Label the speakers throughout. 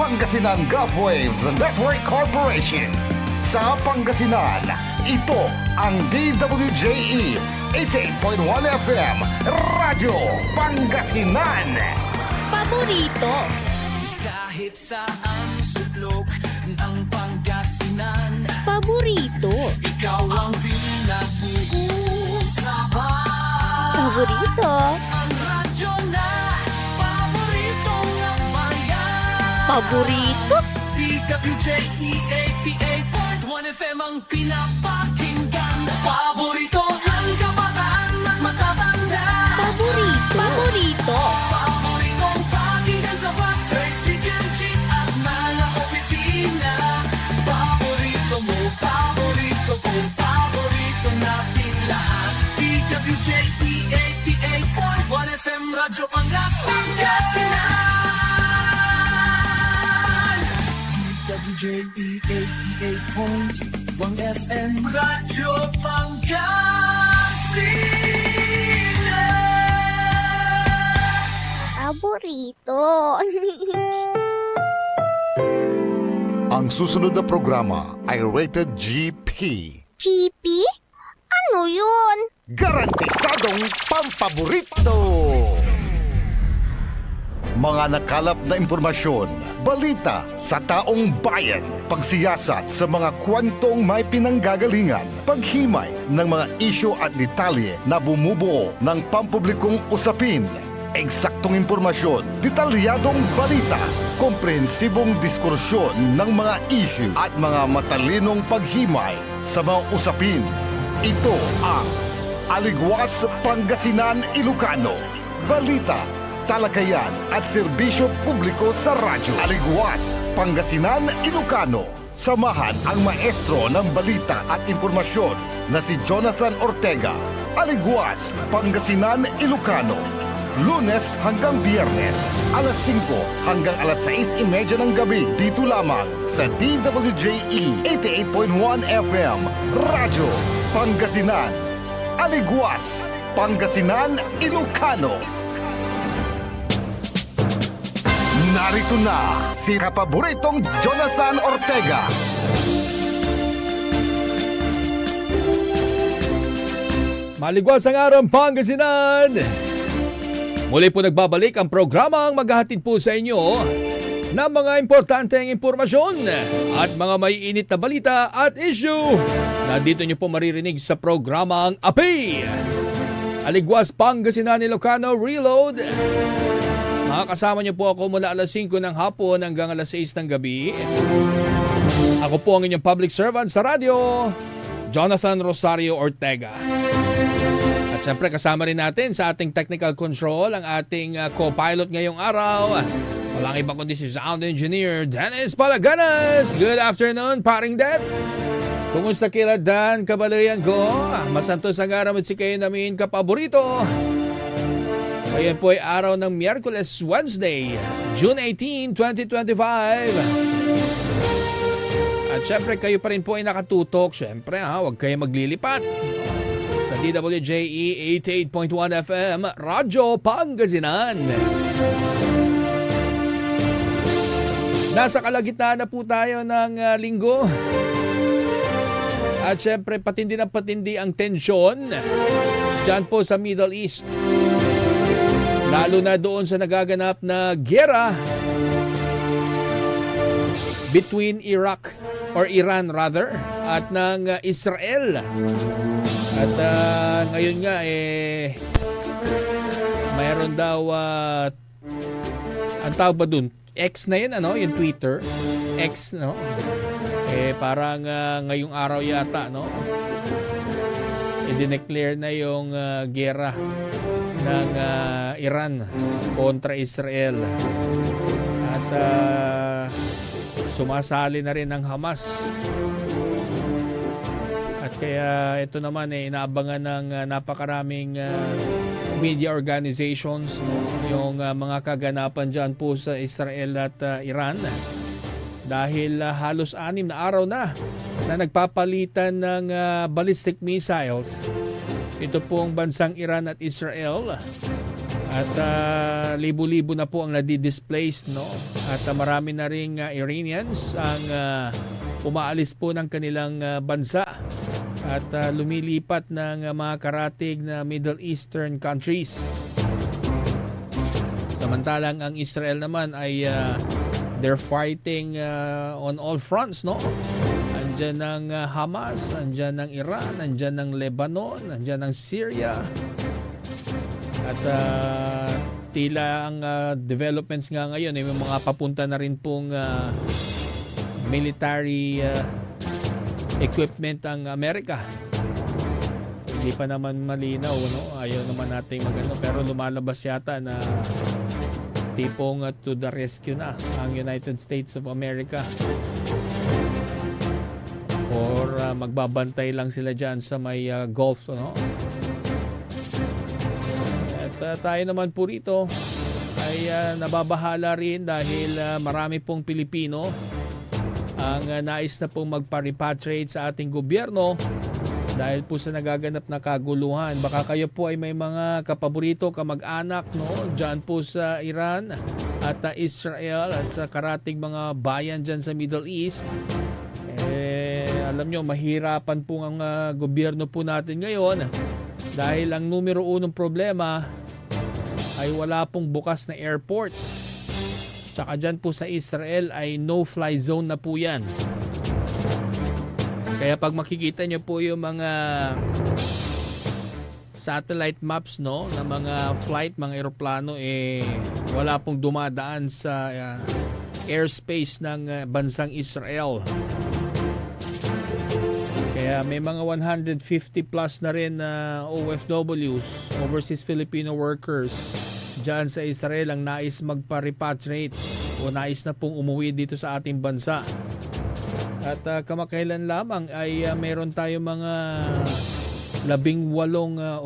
Speaker 1: Pangasinan Gulf Waves Network Corporation. Sa Pangasinan, ito ang DWJE 88.1 FM Radyo Pangasinan.
Speaker 2: Paborito.
Speaker 3: Kahit saan sulok ng Pangasinan,
Speaker 2: Paborito.
Speaker 3: ikaw ang pinag-uusapan.
Speaker 2: Paborito.
Speaker 3: Ang radyo na paborito ng bayan.
Speaker 2: Paborito.
Speaker 3: DWJE 88.1 FM ang pinapakinggan. Paborito ng kabataan at matatanda.
Speaker 2: Paborito. Paborito.
Speaker 3: Paboritong pakinggan sa bus, tricycle, jeep at mga opisina. Paborito mo, paborito ko, paborito natin lahat. DWJE 88.1 FM Radyo Pangasinan. DWJE 88.1 FM Radyo Pangasinan.
Speaker 2: Paborito.
Speaker 1: Ang susunod na programa ay rated GP.
Speaker 2: Chippy? Ano yun?
Speaker 1: Garantisadong pampaborito! Mga nakalap na impormasyon, balita sa taong bayan, pagsiyasat sa mga kwentong may pinanggagalingan, paghimay ng mga isyu at detalye na bumubuo ng pampublikong usapin, eksaktong impormasyon, detalyadong balita, komprehensibong diskursyon ng mga isyu at mga matalinong paghimay sa mga usapin. Ito ang Aligwas Pangasinan Ilocano. Balita, talakayan at serbisyo publiko sa radyo. Aligwas Pangasinan Ilocano. Samahan ang maestro ng balita at impormasyon na si Jonathan Ortega. Aligwas Pangasinan Ilocano. Lunes hanggang Biyernes, alas 5 hanggang alas 6:30 ng gabi. Dito lamang sa DWJE 88.1 FM Radyo Pangasinan. Aligwas Pangasinan Ilocano. Narito na si kapaboritong Jonathan Ortega.
Speaker 4: Maligwas ang araw Pangasinan! Muli po nagbabalik ang programang maghahatid po sa inyo ng mga importanteng impormasyon at mga may init na balita at issue na dito nyo po maririnig sa programang API. Aligwas Pangasinan Ilocano Reload. Makakasama nyo po ako mula alas 5 ng hapon hanggang alas 6 ng gabi. Ako po ang inyong public servant sa radyo, Jonathan Rosario Ortega. At syempre kasama rin natin sa ating technical control ang ating co-pilot ngayong araw. Walang iba kundi si sound engineer Dennis Palaganas. Good afternoon, paring Dad. Kumusta kila Dan kabalayan ko? Masantos ang araw at si kayo namin kapaborito. Ngayon po ay araw ng Miyerkules, Wednesday, June 18, 2025. At syempre kayo pa rin po ay nakatutok. Syempre huwag kayo maglilipat. Sa DWJE 88.1 FM, Radyo Pangasinan. Nasa kalagitnaan na po tayo ng linggo. At syempre patindi na patindi ang tensyon dyan po sa Middle East. Lalo na doon sa nagaganap na giyera between Iraq or Iran rather at ng Israel. At ngayon nga mayroon daw ang tawag ba dun? X na yun, yung Twitter. X, no? Parang ngayong araw yata, no? I-declare na yung giyera ng Iran kontra Israel. At sumasali na rin ang Hamas. At kaya ito naman inaabangan ng napakaraming media organizations, yung mga kaganapan dyan po sa Israel at Iran. Dahil halos 6 na araw na nagpapalitan ng ballistic missiles ito pong bansang Iran at Israel. At libo-libo na po ang nadi-displaced, no? At marami na ring Iranians ang umaalis po ng kanilang bansa at lumilipat ng mga karatig na Middle Eastern countries. Samantalang ang Israel naman ay they're fighting on all fronts, no? Andyan ng Hamas, andyan ng Iran, andyan ng Lebanon, andyan ng Syria. At tila ang developments nga ngayon, may mga papunta na rin pong military equipment ang Amerika. Hindi pa naman malinaw, no? Ayaw naman natin magano, pero lumalabas yata na tipong to the rescue na ang United States of America. Or magbabantay lang sila dyan sa may Gulf, no? At tayo naman po rito ay nababahala rin dahil marami pong Pilipino ang nais na pong magpa-repatriate sa ating gobyerno dahil po sa nagaganap na kaguluhan. Baka kayo po ay may mga kapaborito, kamag-anak, no? Diyan po sa Iran at Israel at sa karating mga bayan dyan sa Middle East. Alam nyo, mahirapan po ang gobyerno po natin ngayon dahil ang numero unong problema ay wala pong bukas na airport. Tsaka dyan po sa Israel ay no-fly zone na po yan. Kaya pag makikita nyo po yung mga satellite maps, no, na mga flight, mga eroplano, wala pong dumadaan sa airspace ng bansang Israel. Kaya may mga 150 plus na rin na OFWs, Overseas Filipino Workers, dyan sa Israel ang nais magpa-repatriate o nais na pong umuwi dito sa ating bansa. At kamakailan lamang ay mayroon tayo mga 18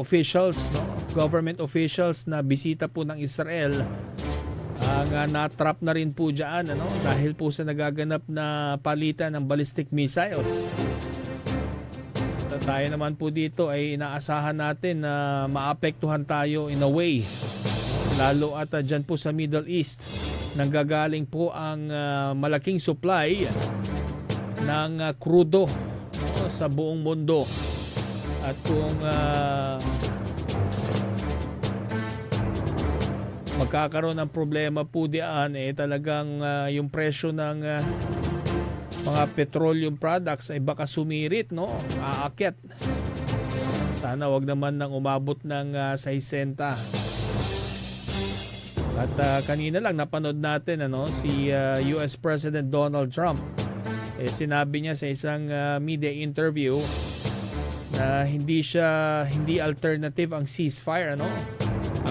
Speaker 4: officials, no? Government officials na bisita po ng Israel. Na-trap na rin po dyan, ano? Dahil po sa nagaganap na palitan ng ballistic missiles. At tayo naman po dito ay inaasahan natin na maapektuhan tayo in a way. Lalo at dyan po sa Middle East, nanggagaling po ang malaking supply ng krudo, no, sa buong mundo. At kung magkakaroon ng problema po diyan, talagang yung presyo ng mga petroleum products ay baka sumirit, no? Aakyat. Sana wag naman nang umabot ng 60. At kanina lang napanood natin, ano, si US President Donald Trump. Sinabi niya sa isang media interview na hindi alternative ang ceasefire, ano?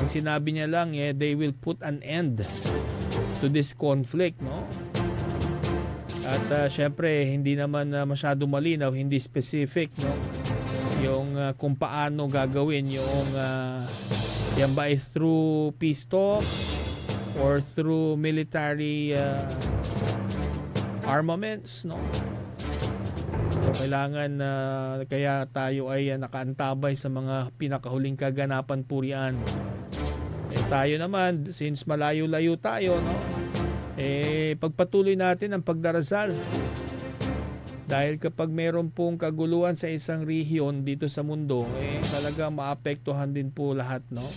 Speaker 4: Ang sinabi niya lang, they will put an end to this conflict, no? At syempre hindi naman masyado malinaw, hindi specific, no? Yung kung paano gagawin yung yan ba ay through peace talks or through military armaments, no? So kailangan kaya tayo ay nakaantabay sa mga pinakahuling kaganapan po riyan. Tayo naman, since malayo-layo tayo, no? Pagpatuloy natin ang pagdarasal. Dahil kapag mayroon pong kaguluhan sa isang rehiyon dito sa mundo, talaga maapektuhan din po lahat, no?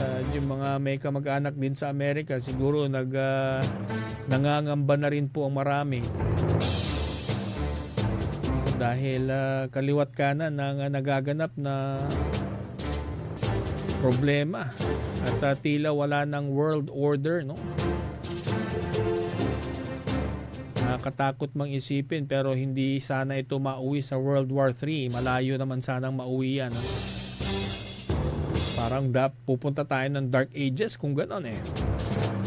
Speaker 4: At yung mga may kamag-anak din sa Amerika, siguro nangangamba na rin po ang marami. Dahil kaliwat kanan ng nagaganap na problema at tila wala ng world order, no? Nakakatakot mang isipin, pero hindi sana ito mauwi sa World War III. Malayo naman sanang mauwi yan, no? Parang pupunta tayo ng Dark Ages kung gano'n,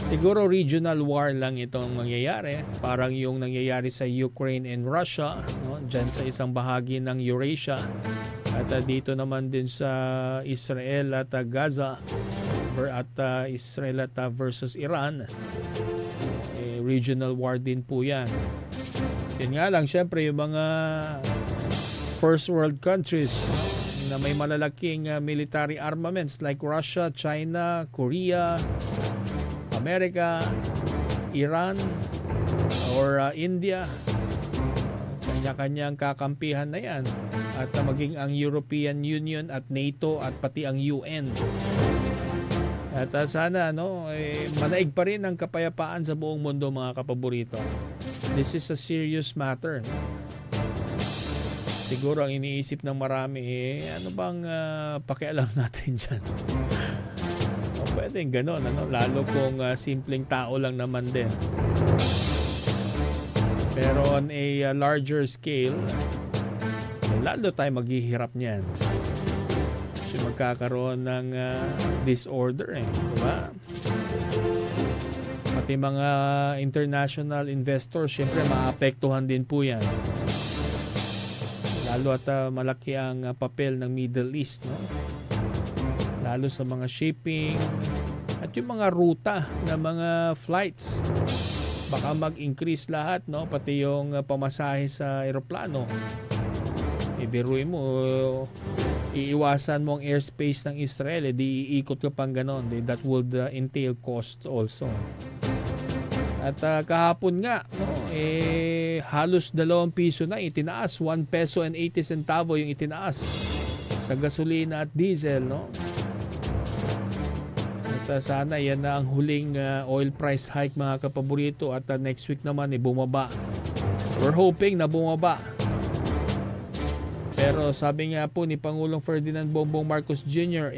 Speaker 4: Siguro regional war lang itong mangyayari. Parang yung nangyayari sa Ukraine and Russia, no? Diyan sa isang bahagi ng Eurasia. At dito naman din sa Israel at Gaza at Israel at versus Iran. Regional war din po yan. Yun nga lang, syempre yung mga first world countries na may malalaking military armaments like Russia, China, Korea, Amerika, Iran, or India. Kanya-kanyang kakampihan na yan. At maging ang European Union at NATO at pati ang UN. At sana manaig pa rin ang kapayapaan sa buong mundo, mga kapaborito. This is a serious matter. Siguro ang iniisip ng marami, ano bang pakialam natin dyan? Pwedeng ganon, lalo kung simpleng tao lang naman din. Pero on a larger scale, lalo tayo maghihirap niyan. Kasi magkakaroon ng disorder, diba? Pati mga international investors, syempre maapektuhan din po yan. Lalo at malaki ang papel ng Middle East, no? Lalo sa mga shipping at yung mga ruta ng mga flights. Baka mag-increase lahat, no? Pati yung pamasahe sa eroplano. Ibiruin mo, iiwasan mo ang airspace ng Israel, di iikot ka pang ganon. That would entail cost also. At kahapon nga, halos 2 piso na itinaas. 1 peso and 80 centavo yung itinaas sa gasolina at diesel, no? At sana yan na ang huling oil price hike, mga kapaborito. At next week naman bumaba. We're hoping na bumaba. Pero sabi nga po ni Pangulong Ferdinand Bongbong Marcos Jr.,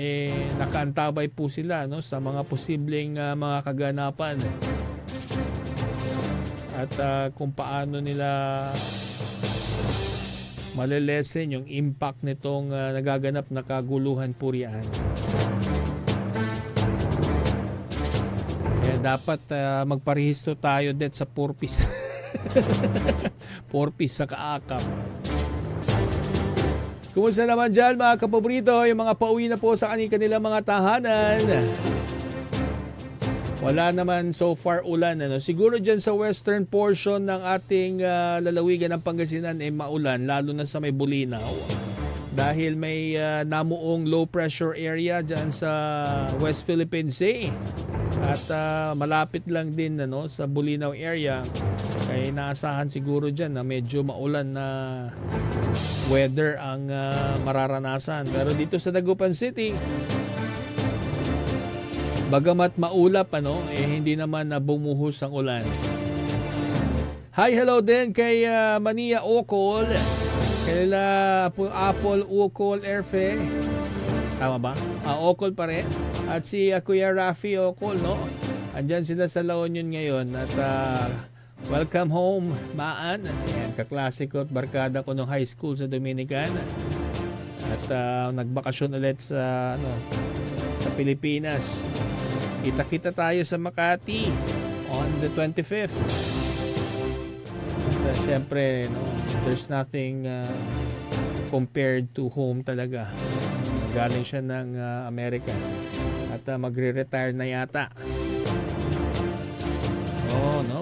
Speaker 4: nakaantabay po sila, no, sa mga posibleng mga kaganapan. At kung paano nila malilesen yung impact nitong nagaganap na kaguluhan po riyan. Kaya dapat magparehisto tayo din sa 4 piece. 4 piece sa kaakap. Kumusta naman dyan, mga kapaborito? Yung mga pauwi na po sa kanilang mga tahanan. Wala naman so far ulan. Siguro dyan sa western portion ng ating lalawigan ng Pangasinan maulan, lalo na sa may Bulinaw. Dahil may namuong low pressure area dyan sa West Philippine Sea. At malapit lang din sa Bulinaw area. Kaya inaasahan siguro dyan na medyo maulan na weather ang mararanasan. Pero dito sa Dagupan City, bagamat maulap, hindi naman na bumuhos ang ulan. Hi, hello din kay Mania Ocol, kaila Apple Ocol Erfe. Tama ba? Ocol pa rin. At si Kuya Rafi Ocol, no? Andyan sila sa La Union ngayon. At welcome home, Maan. Ayan, kaklase ko at barkada ko nung high school sa Dominican. At nagbakasyon ulit sa Pilipinas. Kita-kita tayo sa Makati on the 25th. At syempre, there's nothing compared to home talaga. Galing siya ng Amerika. At magre-retire na yata.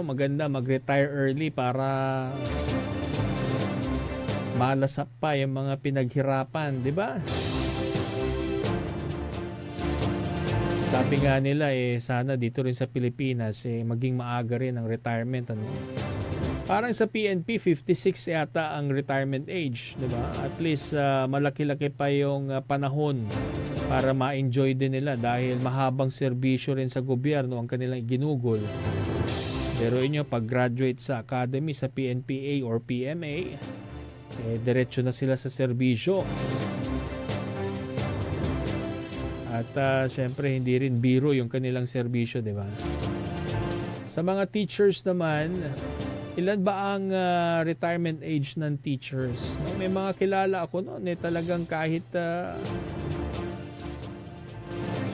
Speaker 4: Maganda mag-retire early para malasap pa yung mga pinaghirapan, di ba? Sabi nga nila sana dito rin sa Pilipinas maging maaga rin ang retirement, Parang sa PNP 56 yata ang retirement age, di ba? At least malaki-laki pa yung panahon para ma-enjoy din nila dahil mahabang serbisyo rin sa gobyerno ang kanilang ginugol. Pero inyo, pag-graduate sa academy sa PNPA or PMA, diretso na sila sa serbisyo. At syempre, hindi rin biro yung kanilang serbisyo, di ba? Sa mga teachers naman, ilan ba ang retirement age ng teachers? May mga kilala ako talagang kahit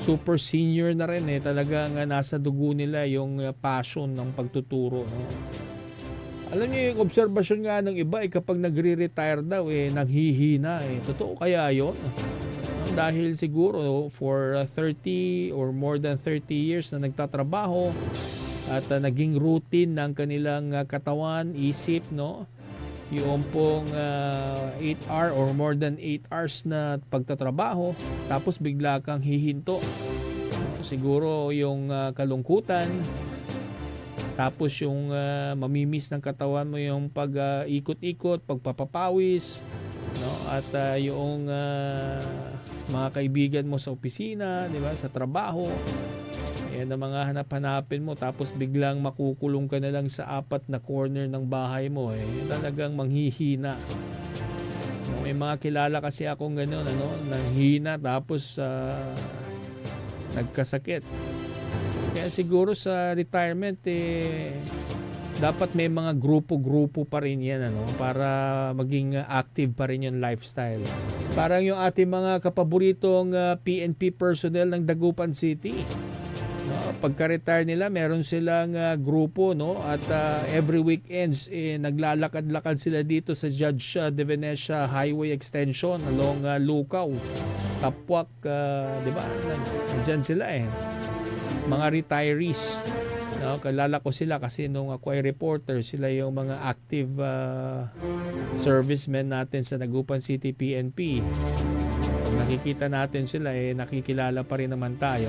Speaker 4: super senior na rin talagang nasa dugo nila yung passion ng pagtuturo. Alam niyo yung obserbasyon nga ng iba kapag nagre-retire daw nanghihina. Totoo kaya yon? Dahil siguro for 30 or more than 30 years na nagtatrabaho at naging routine ng kanilang katawan, isip, yung pong 8 hour or more than 8 hours na pagtatrabaho, tapos bigla kang hihinto. Siguro yung kalungkutan, tapos yung mamimiss ng katawan mo yung pag-ikot-ikot, pagpapapawis, no? At yung mga kaibigan mo sa opisina, di ba, sa trabaho. Yan ang mga hanap-hanapin mo, tapos biglang makukulong ka na lang sa 4 na corner ng bahay mo. Talagang manghihina. May mga kilala kasi akong gano'n, nanghina tapos nagkasakit. Kaya siguro sa retirement, dapat may mga grupo-grupo pa rin yan, para maging active pa rin yung lifestyle. Parang yung ating mga kapaboritong PNP personnel ng Dagupan City. Pagka-retire nila, meron silang grupo, at every weekends naglalakad-lakad sila dito sa Judge De Venecia Highway Extension along Lucaw, Kapwak, di ba? Diyan sila mga retirees. Kalala ko sila kasi nung ako ay reporter, sila yung mga active servicemen natin sa Dagupan City PNP. Pag nakikita natin sila, nakikilala pa rin naman tayo.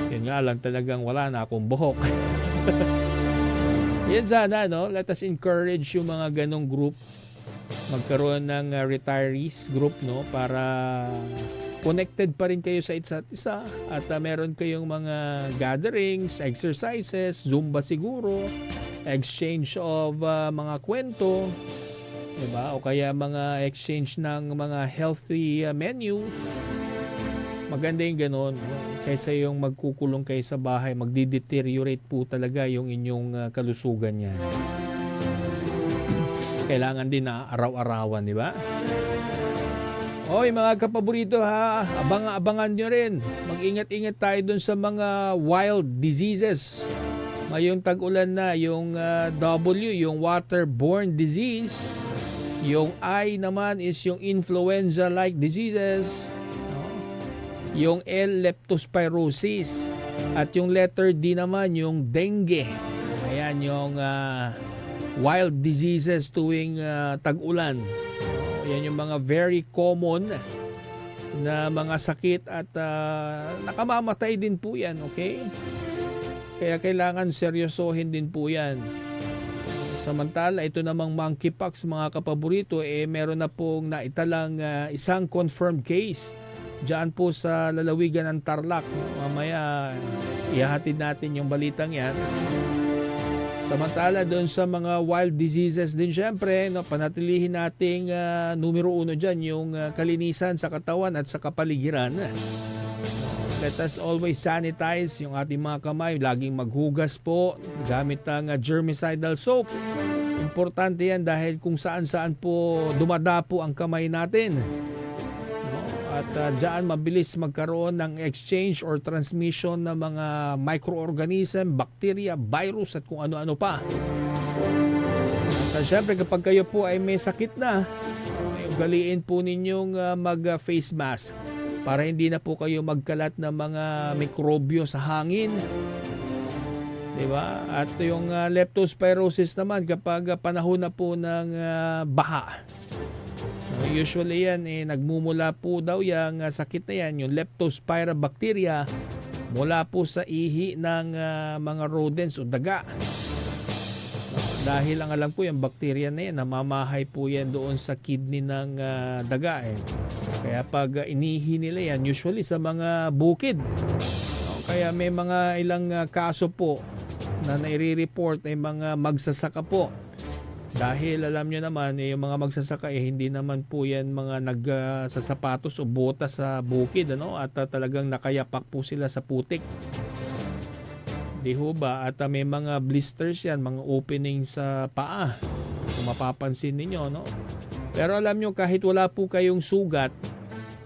Speaker 4: Yun nga lang, talagang wala na akong buhok. Yan sana, let us encourage yung mga ganong group, magkaroon ng retirees group, para connected pa rin kayo sa isa't isa, at meron kayong mga gatherings, exercises, Zumba siguro, exchange of mga kwento, diba? O kaya mga exchange ng mga healthy menus. Maganda yung ganon, kaysa yung magkukulong kayo sa bahay, magdi-deteriorate po talaga yung inyong kalusugan yan. Kailangan din na araw-arawan, di ba? Oy, mga kapaborito abangan nyo rin. Mag-ingat-ingat tayo dun sa mga wild diseases. Ngayong tag-ulan na, yung W, yung waterborne disease. Yung I naman is yung influenza-like diseases. Yung L, leptospirosis. At yung letter D naman, yung dengue. Ayan, yung wild diseases tuwing tag-ulan. Yan yung mga very common na mga sakit at nakamamatay din po yan, okay? Kaya kailangan seryosohin din po yan. Samantala, ito namang monkeypox, mga kapaborito, meron na pong naitalang isang confirmed case diyan po sa lalawigan ng Tarlac. Mamaya, ihahatid natin yung balitang yan. Samantala, doon sa mga wild diseases din, syempre, panatilihin nating numero 1 dyan, yung kalinisan sa katawan at sa kapaligiran. Let us always sanitize yung ating mga kamay. Laging maghugas po gamit ang germicidal soap. Importante yan dahil kung saan-saan po dumadapo ang kamay natin. At dyan mabilis magkaroon ng exchange or transmission ng mga microorganism, bacteria, virus at kung ano-ano pa. At syempre kapag kayo po ay may sakit na, ugaliin po ninyong mag-face mask para hindi na po kayo magkalat ng mga mikrobyo sa hangin. Diba? At yung leptospirosis naman kapag panahon na po ng baha. Usually yan, nagmumula po daw yung sakit na yan, yung leptospira bacteria, mula po sa ihi ng mga rodents o daga. Dahil ang alam ko, yung bacteria na yan, namamahay po yan doon sa kidney ng daga. Kaya pag inihi nila yan, usually sa mga bukid. Kaya may mga ilang kaso po na nai-report ay mga magsasaka po. Dahil alam nyo naman, yung mga magsasaka, hindi naman po yan mga nagsasapatos o botas sa bukid, at talagang nakayapak po sila sa putik. Di ho ba? At may mga blisters yan, mga opening sa paa. Kung mapapansin ninyo, Pero alam nyo, kahit wala po kayong sugat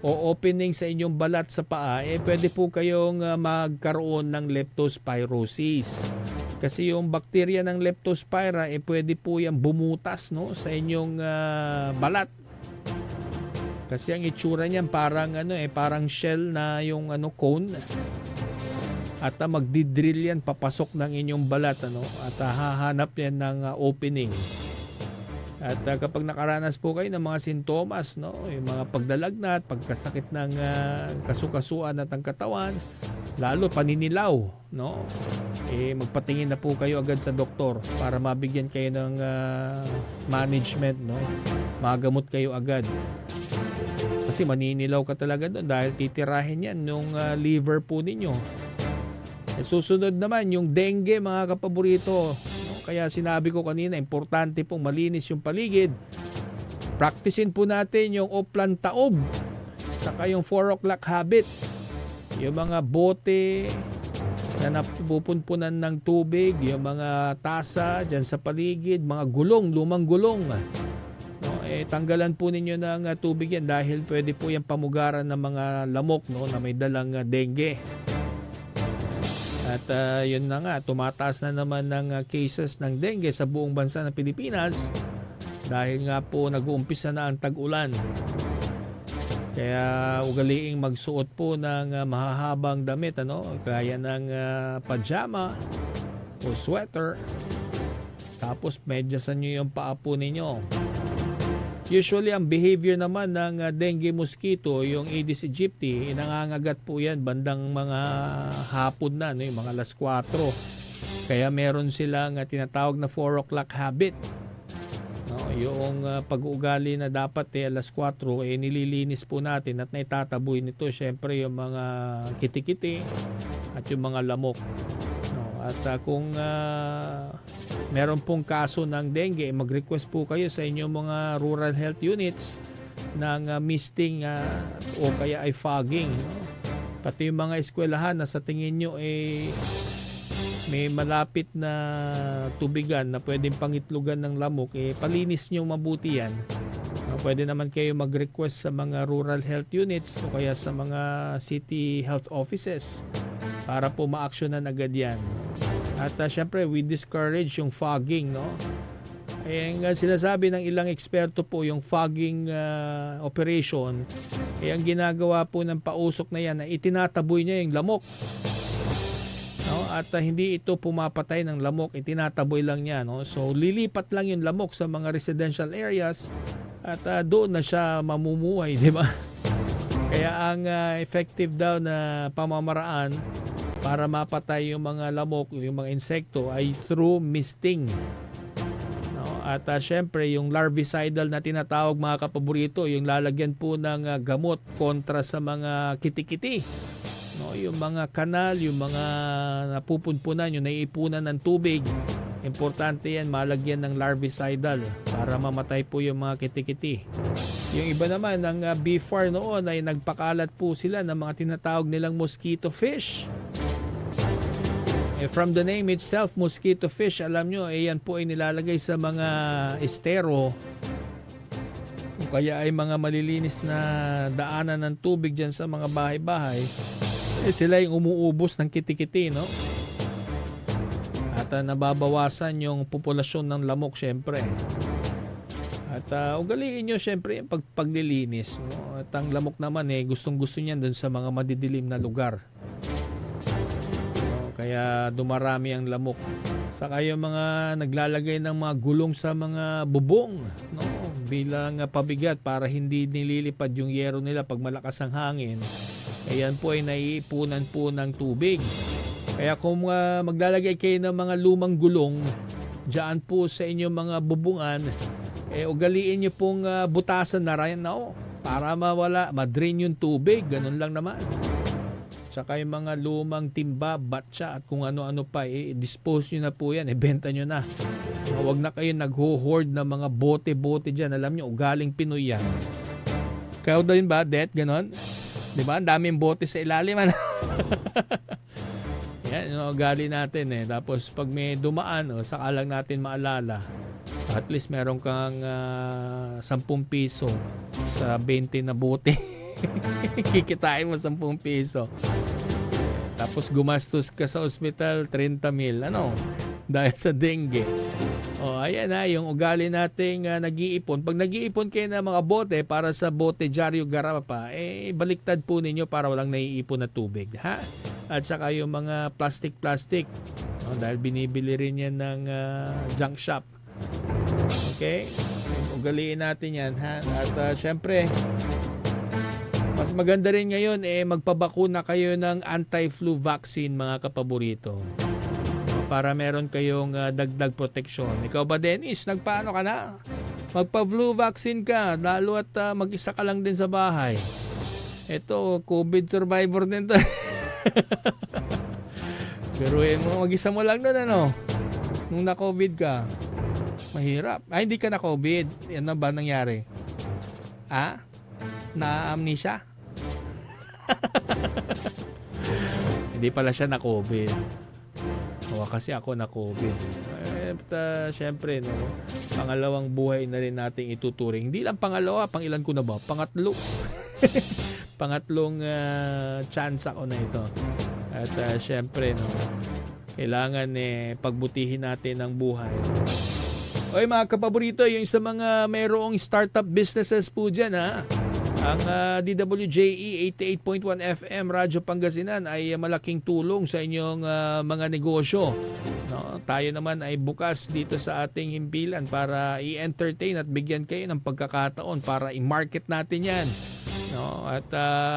Speaker 4: o opening sa inyong balat sa paa, pwede po kayong magkaroon ng leptospirosis. Kasi yung bakterya ng leptospira, pwede po yan bumutas sa inyong balat. Kasi ang itsura niyan parang parang shell na yung cone. At magdidrill yan papasok ng inyong balat, at hahanap yan ng opening. At kapag nakaranas po kayo ng mga sintomas, no, yung mga pagdalagnat, pagkasakit ng kasukasuan at ng katawan, lalo paninilaw, no, magpatingin na po kayo agad sa doktor para mabigyan kayo ng management, no, magamot kayo agad. Kasi maninilaw ka talaga doon dahil titirahin yan yung liver po ninyo. Susunod naman yung dengue, mga kapaborito. Kaya sinabi ko kanina, importante pong malinis yung paligid. Practicein po natin yung oplan taob. Saka yung 4 o'clock habit. Yung mga bote na napupunpunan ng tubig, yung mga tasa dyan sa paligid, mga gulong, lumang gulong. No, tanggalan po ninyo ng tubig yan dahil pwede po yung pamugaran ng mga lamok, no, na may dalang dengue. At yun na nga, tumataas na naman ng cases ng dengue sa buong bansa ng Pilipinas dahil nga po nag-uumpisa na ang tag-ulan. Kaya ugaliing magsuot po ng mahahabang damit, ano, kaya ng pajama o sweater. Tapos medyasan nyo yung paa po ninyo. Usually, ang behavior naman ng dengue mosquito, yung Aedes aegypti, nangangagat po yan bandang mga hapon na, no, yung mga alas 4. Kaya meron silang tinatawag na 4 o'clock habit. No, yung pag-uugali na dapat alas 4, nililinis po natin at naitataboy nito syempre yung mga kitikiti at yung mga lamok. No, at kung meron pong kaso ng dengue, mag-request po kayo sa inyong mga rural health units ng misting o kaya ay fogging. No? Pati yung mga eskwelahan na sa tingin nyo may malapit na tubigan na pwedeng pangitlugan ng lamok, palinis nyo mabuti yan. No? Pwede naman kayo mag-request sa mga rural health units o kaya sa mga city health offices para po ma-actionan agad yan. At syempre, we discourage yung fogging, no? Ang sinasabi ng ilang eksperto po, yung fogging operation, ang ginagawa po ng pausok na yan, itinataboy niya yung lamok. No? At hindi ito pumapatay ng lamok, itinataboy lang niya, no? So, lilipat lang yung lamok sa mga residential areas at doon na siya mamumuhay, di ba? Kaya ang effective daw na pamamaraan para mapatay yung mga lamok, yung mga insekto ay through misting. No? At syempre yung larvicidal na tinatawag, mga kapaborito, yung lalagyan po ng gamot kontra sa mga kitikiti. No? Yung mga kanal, yung mga napupunpunan, yung naiipunan ng tubig. Importante yan, malagyan ng larvicidal para mamatay po yung mga kitikiti. Yung iba naman, ng BFAR noon ay nagpakalat po sila ng mga tinatawag nilang mosquito fish. From the name itself, mosquito fish, alam nyo, yan po ay nilalagay sa mga estero o kaya ay mga malilinis na daanan ng tubig dyan sa mga bahay-bahay. Sila yung umuubos ng kitikiti, no? At nababawasan yung populasyon ng lamok, syempre. At ugaliin nyo, syempre, yung paglilinis, no? At ang lamok naman, gustong-gusto niyan dun sa mga madidilim na lugar. Kaya dumarami ang lamok. Saka yung mga naglalagay ng mga gulong sa mga bubong, no, bilang pabigat para hindi nililipad yung yero nila pag malakas ang hangin. Ayan po ay naiipunan po ng tubig. Kaya kung maglalagay kayo ng mga lumang gulong dyan po sa inyong mga bubungan, ugaliin nyo pong butasan na rin, no, para mawala, madrain yung tubig. Ganun lang naman. Tsaka yung mga lumang timba, batsa at kung ano-ano pa, dispose nyo na po yan, benta nyo na. Huwag na kayo nag-hoard ng mga bote-bote dyan. Alam nyo, ugaling Pinoy yan. Kaya din ba, Det? Ganon? Diba? Ang daming bote sa ilalim. Yan, yung ugali natin Tapos pag may dumaan, saka lang natin maalala. At least meron kang 10 piso sa 20 na bote. Kikitain mo 10 piso. Tapos gumastos ka sa ospital 30,000. Ano? Dahil sa dengue. Ayan yung ugali nating nag-iipon. Pag nag-iipon kayo ng mga bote para sa bote Diaryo Garapa, baliktad po ninyo para walang naiipon na tubig. Ha? At saka yung mga plastic. Dahil binibili rin yan ng junk shop. Okay? ugaliin natin yan, ha? At syempre, mas maganda rin ngayon magpabakuna kayo ng anti-flu vaccine, mga kapaborito. Para meron kayong dagdag proteksyon. Ikaw ba, Dennis? Nagpaano ka na? Magpa-flu vaccine ka, lalo at mag-isa ka lang din sa bahay. Ito, COVID survivor din to. Pero mag-isa mo lang nun, ano? Nung na-COVID ka. Mahirap. Ay, hindi ka na-COVID. Ano ba nangyari? Na-amnesia? Hindi pala siya na-COVID. Kasi ako na-COVID. Siyempre, no, pangalawang buhay na rin nating ituturing. Hindi lang pangalawa, pangilan ko na ba? Pangatlo. Pangatlong chance ako na ito. At siyempre, no, kailangan pagbutihin natin ang buhay. Oy mga kapaborito, yung sa mga mayroong startup businesses po dyan, ha? Ang DWJE 88.1 FM Radyo Pangasinan ay malaking tulong sa inyong mga negosyo. No? Tayo naman ay bukas dito sa ating himpilan para i-entertain at bigyan kayo ng pagkakataon para i-market natin yan. No? At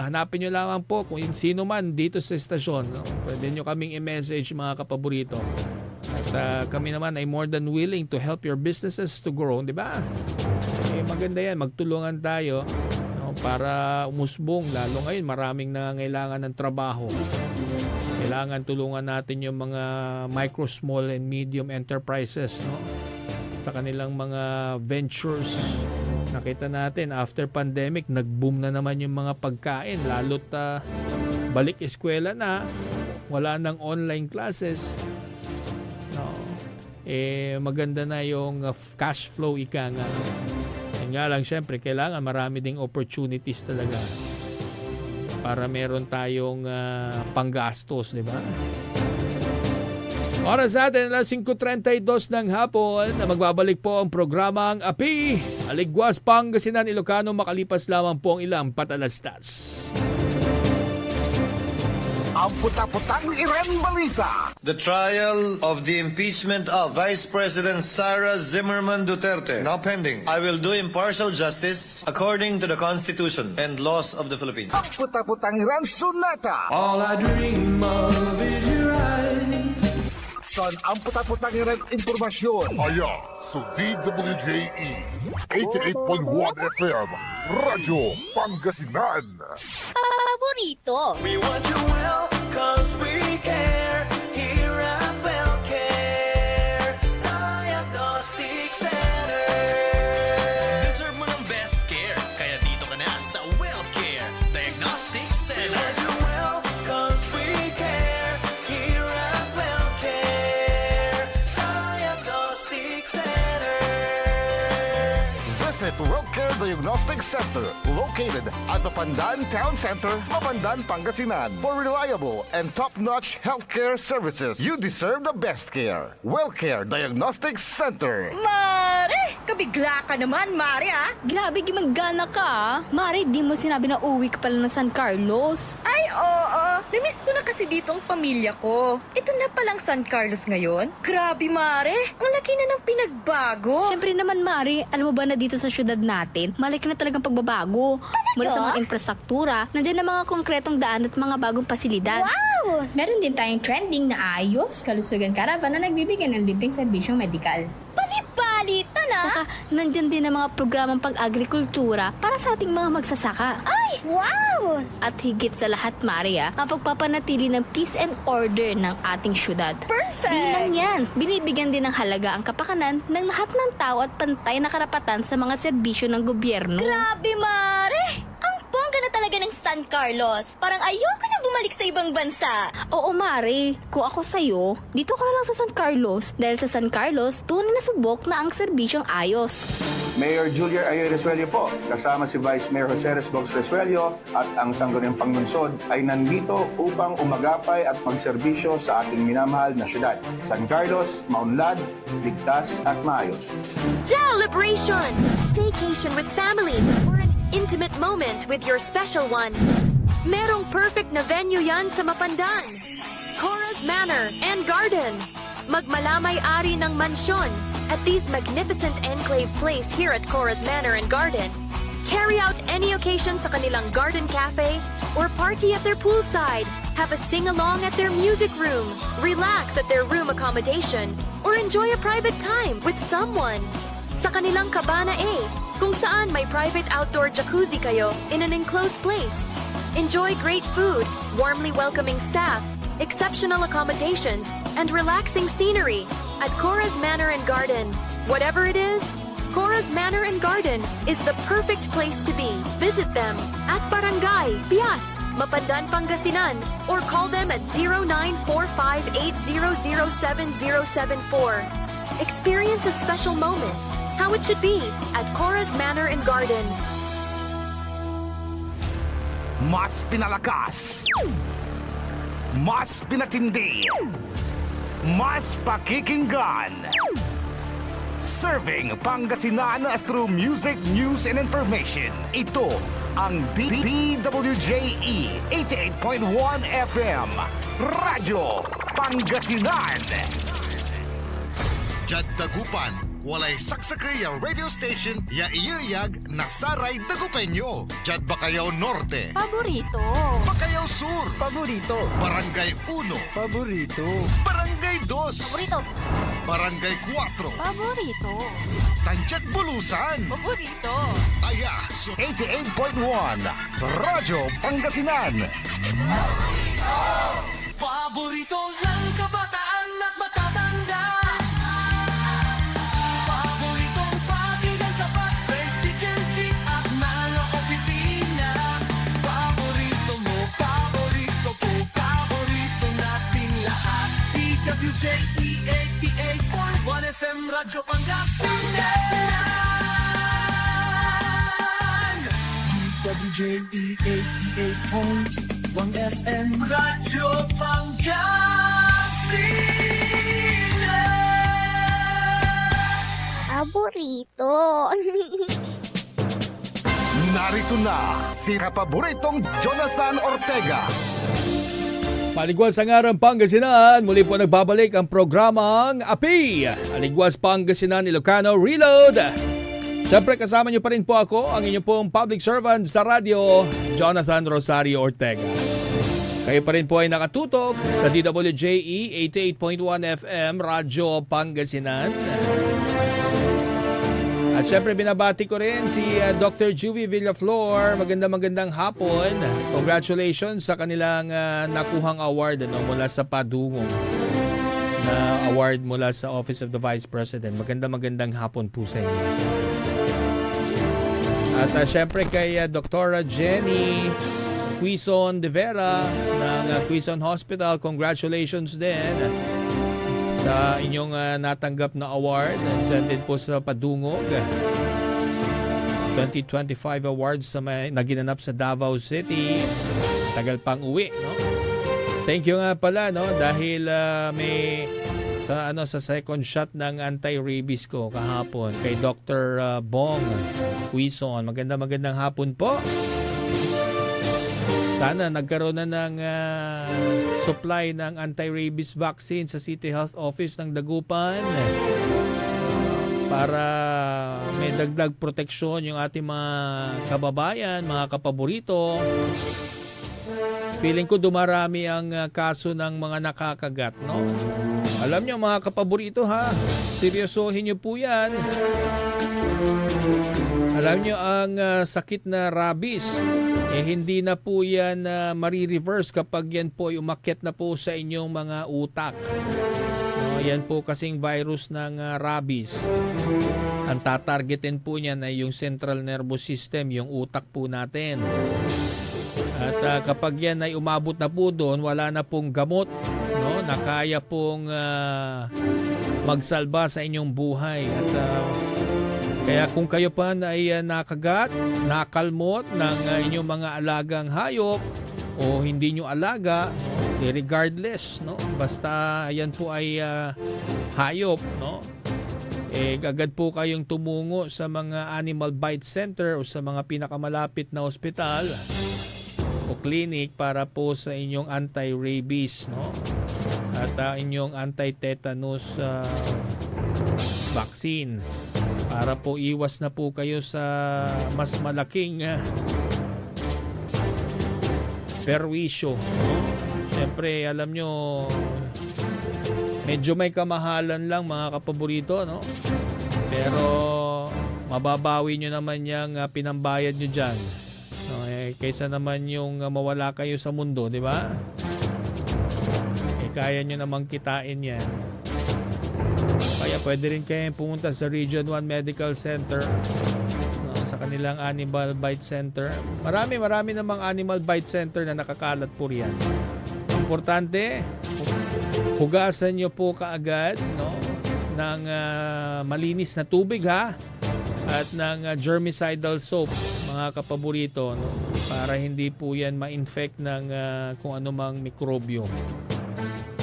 Speaker 4: hanapin nyo lamang po kung sino man dito sa estasyon. No? Pwede nyo kaming i-message, mga kapaborito. At kami naman ay more than willing to help your businesses to grow, di ba? Maganda yan, magtulungan tayo para umusbong, lalo ngayon maraming nangangailangan ng trabaho. Kailangan tulungan natin yung mga micro, small and medium enterprises, no? Sa kanilang mga ventures. Nakita natin after pandemic, nag-boom na naman yung mga pagkain, lalo't balik eskwela na, wala nang online classes, no? Maganda na yung cash flow, ika nga. Nga lang, syempre, kailangan marami ding opportunities talaga para meron tayong panggastos, di ba? Oras natin, alas 5:32 ng hapon na magbabalik po ang programang Api, Aligwas, Pangasinan, Ilocano, makalipas lamang po ang ilang patalastas.
Speaker 1: Ang puta-putang Iren Balita.
Speaker 5: The trial of the impeachment of Vice President Sara Zimmerman Duterte now pending. I will do impartial justice according to the Constitution and laws of the Philippines.
Speaker 1: Ang puta-putang Iren Sunata.
Speaker 3: All I dream of is your eyes.
Speaker 1: Son ang puta-putang Iren Impormasyon.
Speaker 6: Aya sa DWJE 88.1 FM Radyo Pangasinan.
Speaker 2: Paborito.
Speaker 3: We want you well, cause we care. Here at WellCare Diagnostic Center. Deserve mo ng best care, kaya dito ka na sa WellCare Diagnostic Center. We want you well, cause we care. Here at WellCare Diagnostic Center.
Speaker 1: Visit WellCare Diagnostic Center, located at the Pandan Town Center, Mapandan, Pangasinan. For reliable and top-notch healthcare services, you deserve the best care. WellCare Diagnostic Center.
Speaker 7: Mare! Kabigla ka naman, Mare, ah!
Speaker 2: Grabe, gimagana ka, ah. Mare, di mo sinabi na uwi ka pala ng San Carlos.
Speaker 7: Ay, oo! Namiss ko na kasi dito ang pamilya ko. Ito na palang San Carlos ngayon. Grabe, Mare! Ang laki na ng pinagbago.
Speaker 2: Siyempre naman, Mare, alam mo ba na dito sa syudad natin, malaki na talagang pagbabago. Mula sa mga infrastruktura, nandiyan na mga konkretong daan at mga bagong pasilidad.
Speaker 7: Wow!
Speaker 8: Meron din tayong trending na ayos, kalusugan karavan na nagbibigay ng libreng serbisyong medikal.
Speaker 7: Palipalitan, ah!
Speaker 2: Saka, nandiyan din ang mga programang pag-agrikultura para sa ating mga magsasaka.
Speaker 7: Ay, wow!
Speaker 2: At higit sa lahat, Maria, ang pagpapanatili ng peace and order ng ating syudad.
Speaker 7: Perfect!
Speaker 2: Di lang yan, binibigyan din ng halaga ang kapakanan ng lahat ng tao at pantay na karapatan sa mga serbisyo ng gobyerno.
Speaker 7: Grabe, Mare! Ang bongga na talaga ng San Carlos. Parang ayoko na bumalik sa ibang bansa.
Speaker 2: Oo, Mare. Kung ako sa'yo, dito ka na lang sa San Carlos. Dahil sa San Carlos, tunay na subok na ang serbisyong ayos.
Speaker 9: Mayor Julia Ayoy Resuello po, kasama si Vice Mayor Jose Resbox Resuello at ang Sangguniang Panglungsod ay nandito upang umagapay at magserbisyo sa ating minamahal na syudad. San Carlos, maunlad, ligtas at maayos.
Speaker 10: Celebration! Staycation with family or an intimate moment with your special one. Merong perfect na venue yan sa Mapandan. Cora's Manor and Garden. magmalamay-ari ng mansyon at these magnificent enclave place here at Cora's Manor and Garden. Carry out any occasion sa kanilang garden cafe or party at their poolside. Have a sing-along at their music room, relax at their room accommodation, or enjoy a private time with someone. Sa kanilang Cabana A, kung saan may private outdoor jacuzzi kayo in an enclosed place. Enjoy great food, warmly welcoming staff, exceptional accommodations, and relaxing scenery at Cora's Manor and Garden. Whatever it is, Cora's Manor and Garden is the perfect place to be. Visit them at Barangay Pias, Mapandan, Pangasinan, or call them at 0945-800-7074. Experience a special moment, how it should be at Cora's Manor and Garden.
Speaker 1: Mas pinalakas, mas pinatindi, mas pakikinggan. Serving Pangasinan through music, news, and information. Ito ang DWJE 88.1 FM, Radyo Pangasinan.
Speaker 11: Jad Dagupan, walay saksakay ya radio station ya iyayag nasaray Dagupenyo. Jad Bacayao Norte,
Speaker 7: Paborito.
Speaker 11: Bacayao Sur,
Speaker 3: Paborito.
Speaker 11: Barangay 1,
Speaker 3: Paborito.
Speaker 11: Barangay 2,
Speaker 7: Paborito.
Speaker 11: Barangay 4,
Speaker 7: Paborito.
Speaker 11: Tanjat Bulusan,
Speaker 7: Paborito.
Speaker 11: Aya, so
Speaker 1: 88.1, Radyo Pangasinan.
Speaker 3: Paborito ng kabataan at matatanda. Paboritong pakinggan sa bus, tricycle, jeep at mga opisina. Paborito mo, paborito ko, paborito natin lahat. DWJE 88.1 FM, Radyo Pangasinan. DWJE 88.1 FM, Radyo Pangasinan.
Speaker 8: Paborito.
Speaker 1: Narito na si kapaboritong Jonathan Ortega.
Speaker 4: Maligwas ang araw Pangasinan, muli po nagbabalik ang programang API, Aligwas Pangasinan Ilocano Reload. Siyempre kasama niyo pa rin po ako, ang inyong pong public servant sa radyo, Jonathan Rosario Ortega. Kayo pa rin po ay nakatutok sa DWJE 88.1 FM, Radyo Pangasinan. At syempre binabati ko rin si Dr. Juvie Villaflor. Magandang hapon. Congratulations sa kanilang nakuhang award mula sa Padungong na award mula sa Office of the Vice President. Magandang hapon po sa inyo. At syempre kay Dr. Jenny Quizon de Vera ng Quezon Hospital. Congratulations din sa inyong natanggap na award. Diyan din po sa Padungog. 2025 awards sa naginanap sa Davao City. Tagal pang uwi, no? Thank you nga pala, no, dahil may sa second shot ng anti-rabies ko kahapon kay Dr. Bong Quizon. Magandang hapon po. Sana nagkaroon na ng supply ng anti-rabies vaccine sa City Health Office ng Dagupan para may dagdag proteksyon yung ating mga kababayan, mga kapaborito. Feeling ko dumarami ang kaso ng mga nakakagat, no? Alam nyo mga kapaborito ha, seryosohin nyo po yan. Alam nyo ang sakit na rabies, hindi na po yan marireverse kapag yan po ay umakyat na po sa inyong mga utak. Yan po kasing virus ng rabies. Ang tatargetin po niyan ay yung central nervous system, yung utak po natin. At kapag yan ay umabot na po doon, wala na pong gamot, no, na kaya pong magsalba sa inyong buhay. At kaya kung kayo pa ay nakagat, nakalmot ng inyong mga alagang hayop o hindi nyo alaga, regardless, no? Basta yan po ay hayop, no? Agad po kayong tumungo sa mga animal bite center o sa mga pinakamalapit na ospital o clinic para po sa inyong anti-rabies, no? at inyong anti-tetanus vaccine para po iwas na po kayo sa mas malaking perwisyo. Siyempre, alam nyo, medyo may kamahalan lang mga kapaborito, no? Pero mababawi nyo naman yung pinambayad nyo dyan. No, kaysa naman yung mawala kayo sa mundo, di ba? Kaya nyo namang kitain yan. Kaya pwede rin kayo pumunta sa Region 1 Medical Center, no, sa kanilang Animal Bite Center. Marami namang Animal Bite Center na nakakalat po riyan. Importante, hugasan nyo po kaagad, no, ng malinis na tubig, ha, at ng germicidal soap, mga kapaborito, no, para hindi po yan ma-infect ng kung anumang mikrobyo.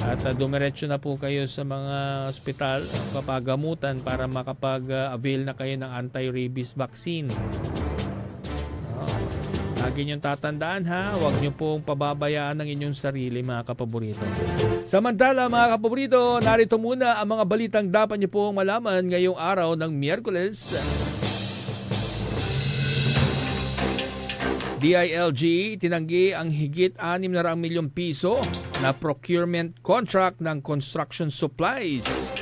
Speaker 4: At dumiretso na po kayo sa mga ospital, papagamutan para makapag-avail na kayo ng anti-rabies vaccine. Lagi niyong tatandaan, ha, huwag niyo pong pababayaan ng inyong sarili, mga kapaborito. Samantala, mga kapaborito, narito muna ang mga balitang dapat niyo pong malaman ngayong araw ng Miyerkules. DILG tinanggi ang higit 600 milyong piso na procurement contract ng construction supplies.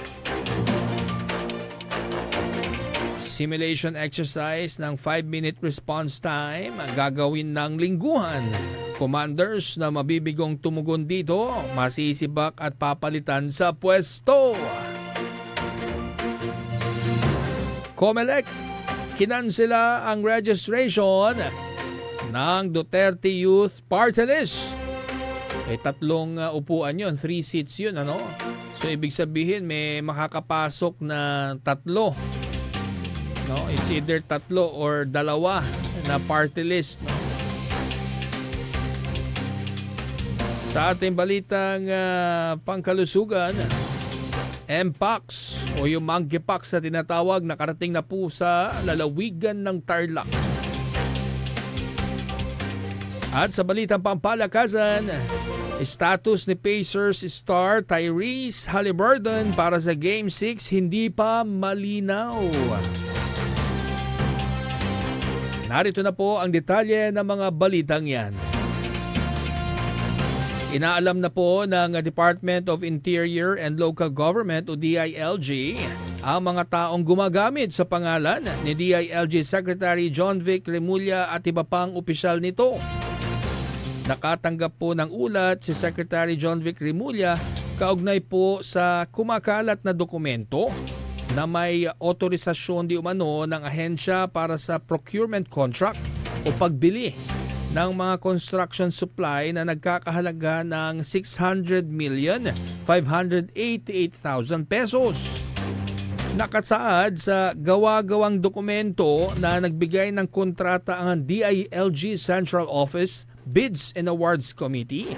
Speaker 4: Simulation exercise ng 5-minute response time ang gagawin ng lingguhan. Commanders na mabibigong tumugon dito, masisibak at papalitan sa pwesto. COMELEC, kinansela ang registration ng Duterte Youth Party List. 3 upuan yun, 3 seats yun, ano? So, ibig sabihin, may makakapasok na 3. No? It's either 3 or 2 na party list. No? Sa ating balitang pangkalusugan, Mpox o yung monkeypox na tinatawag, nakarating na po sa lalawigan ng Tarlac. At sa balitang pampalakasan, status ni Pacers star Tyrese Haliburton para sa Game 6 hindi pa malinaw. Narito na po ang detalye ng mga balitang yan. Inaalam na po ng Department of Interior and Local Government o DILG ang mga taong gumagamit sa pangalan ni DILG Secretary John Vic Remulla at iba pang opisyal nito. Nakatanggap po ng ulat si Secretary John Vic Remulla kaugnay po sa kumakalat na dokumento na may otorisasyon di umano ng ahensya para sa procurement contract o pagbili ng mga construction supply na nagkakahalaga ng 600,588,000 pesos. Nakasaad sa gawa-gawang dokumento na nagbigay ng kontrata ang DILG Central Office Bids and Awards Committee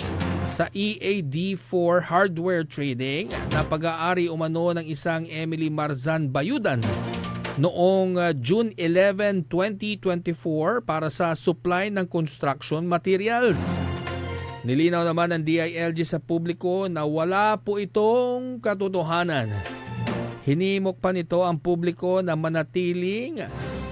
Speaker 4: sa EAD4 Hardware Trading na pag-aari umano ng isang Emily Marzan Bayudan noong June 11, 2024 para sa supply ng construction materials. Nilinaw naman ng DILG sa publiko na wala po itong katotohanan. Hinimok pa nito ang publiko na manatiling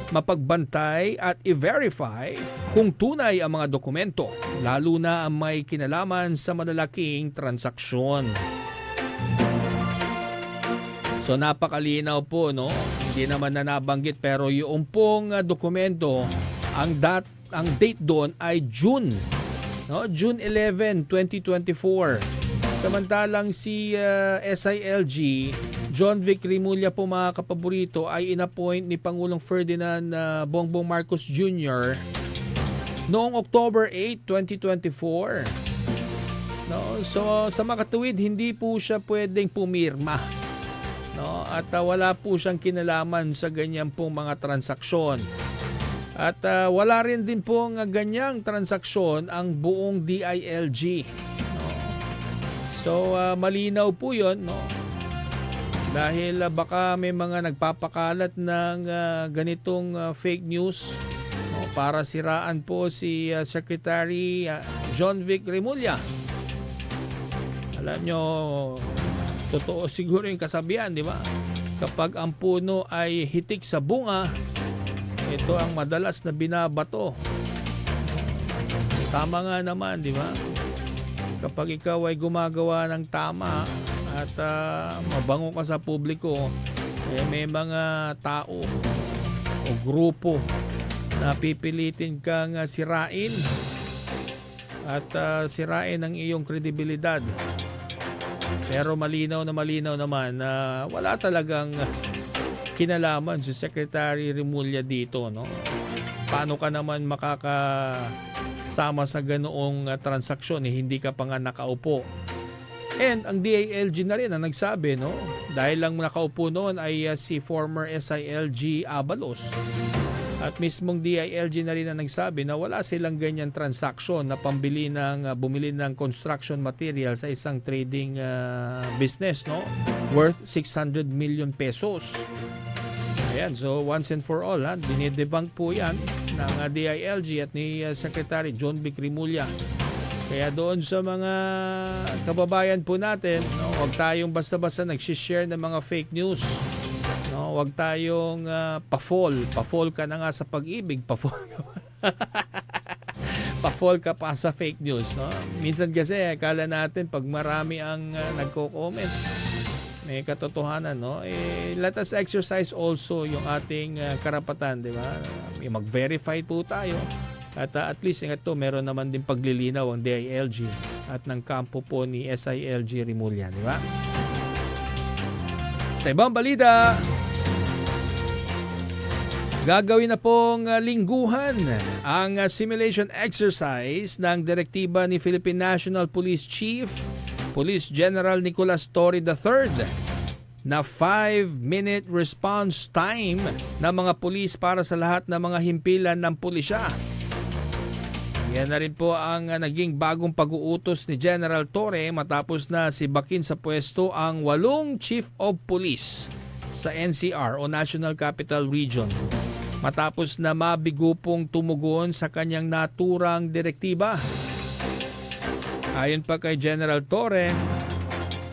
Speaker 4: mapagbantay at i-verify kung tunay ang mga dokumento, lalo na ang may kinalaman sa malalaking transaksyon. So napakalinaw po, no? Hindi naman na nabanggit pero yung pong dokumento, ang date doon ay June, no? June 11, 2024. Samantalang si SILG, John Vic Remulla po mga kapaborito, ay inappoint ni Pangulong Ferdinand Bongbong Marcos Jr. noong October 8, 2024. No? So sa makatuwid, hindi po siya pwedeng pumirma. No? At wala po siyang kinalaman sa ganyan pong mga transaksyon. At wala rin din pong ganyang transaksyon ang buong DILG. So malinaw po 'yon, no? Dahil baka may mga nagpapakalat ng ganitong fake news, no, para siraan po si Secretary John Vic Remulla. Alam nyo, totoo siguro yung kasabihan, di ba? Kapag ang puno ay hitik sa bunga, ito ang madalas na binabato. Tama nga naman, di ba? Kapag ikaw ay gumagawa ng tama at mabango ka sa publiko, may mga tao o grupo na pipilitin kang sirain at sirain ang iyong kredibilidad. Pero malinaw naman na wala talagang kinalaman si Secretary Remulla dito, no? Paano ka naman makakasama sa ganoong transaksyon, hindi ka pa nga nakaupo? And ang DILG na rin ang nagsabi, no? Dahil lang nakaupo noon ay si former SILG Abalos. At mismong DILG na rin ang nagsabi na wala silang ganyan transaksyon na bumili ng construction material sa isang trading business, no? Worth 600 million pesos. Ayan, so once and for all, dinidebunk po yan ng DILG at ni Secretary John B. Remulla. Kaya doon sa mga kababayan po natin, no, huwag tayong basta-basta nag-share ng mga fake news. No, huwag tayong pa-fall ka na nga sa pag-ibig, pa-fall ka pa sa fake news, no? Minsan kasi akala natin pag marami ang nagko-comment, may katotohanan, no? Let us exercise also yung ating karapatan, di ba? Mag-verify po tayo. At least ito, meron naman din paglilinaw ang DILG at ng kampo po ni SILG Remulla, di ba? Sa ibang balita, gagawin na pong lingguhan ang simulation exercise ng direktiba ni Philippine National Police Chief Police General Nicolas Torre III na 5-minute response time ng mga pulis para sa lahat ng mga himpilan ng pulisya. Yan na rin po ang naging bagong pag-uutos ni General Torre matapos na sibakin sa pwesto ang 8 Chief of Police sa NCR o National Capital Region. Matapos na mabigo pong tumugon sa kanyang naturang direktiba. Ayon pa kay General Torre,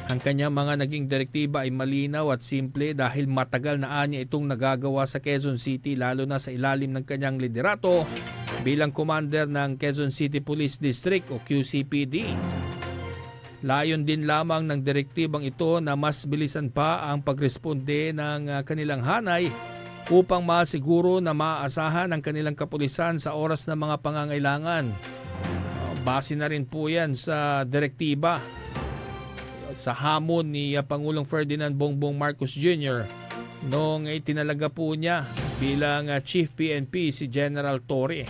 Speaker 4: ang kanyang mga naging direktiba ay malinaw at simple dahil matagal na anya itong nagagawa sa Quezon City lalo na sa ilalim ng kanyang liderato bilang commander ng Quezon City Police District o QCPD. Layon din lamang ng direktibang ito na mas bilisan pa ang pagresponde ng kanilang hanay upang masiguro na maaasahan ang kanilang kapulisan sa oras ng mga pangangailangan. Base na rin po yan sa direktiba sa hamon ni Pangulong Ferdinand Bongbong Marcos Jr. noong itinalaga po niya bilang Chief PNP si General Torre.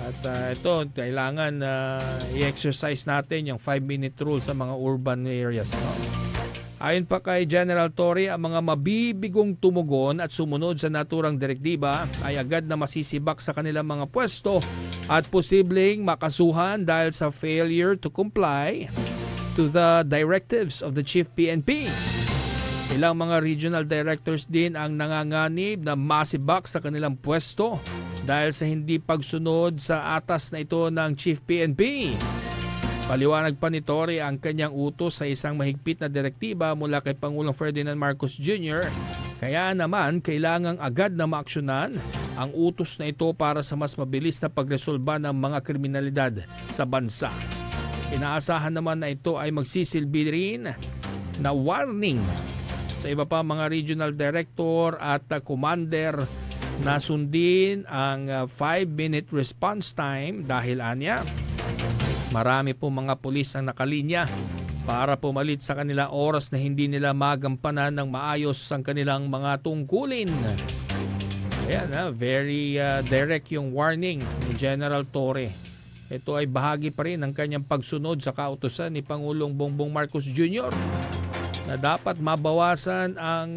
Speaker 4: At ito, kailangan i-exercise natin yung 5-minute rule sa mga urban areas. No? Ayon pa kay General Torre, ang mga mabibigong tumugon at sumunod sa naturang direktiba ay agad na masisibak sa kanilang mga pwesto at posibleng makasuhan dahil sa failure to comply to the directives of the Chief PNP. Ilang mga regional directors din ang nanganganib na masibak sa kanilang pwesto dahil sa hindi pagsunod sa atas na ito ng Chief PNP. Paliwanag pa ni Torre ang kanyang utos sa isang mahigpit na direktiba mula kay Pangulong Ferdinand Marcos Jr. Kaya naman kailangang agad na maaksyonan ang utos na ito para sa mas mabilis na pagresolba ng mga kriminalidad sa bansa. Inaasahan naman na ito ay magsisilbi rin na warning sa iba pa mga regional director at commander na sundin ang 5-minute response time dahil anya marami po mga pulis ang nakalinya para pumalit sa kanila oras na hindi nila magampanan ng maayos ang kanilang mga tungkulin. Ayan, very direct yung warning ni General Torre. Ito ay bahagi pa rin ng kanyang pagsunod sa kautusan ni Pangulong Bongbong Marcos Jr. na dapat mabawasan ang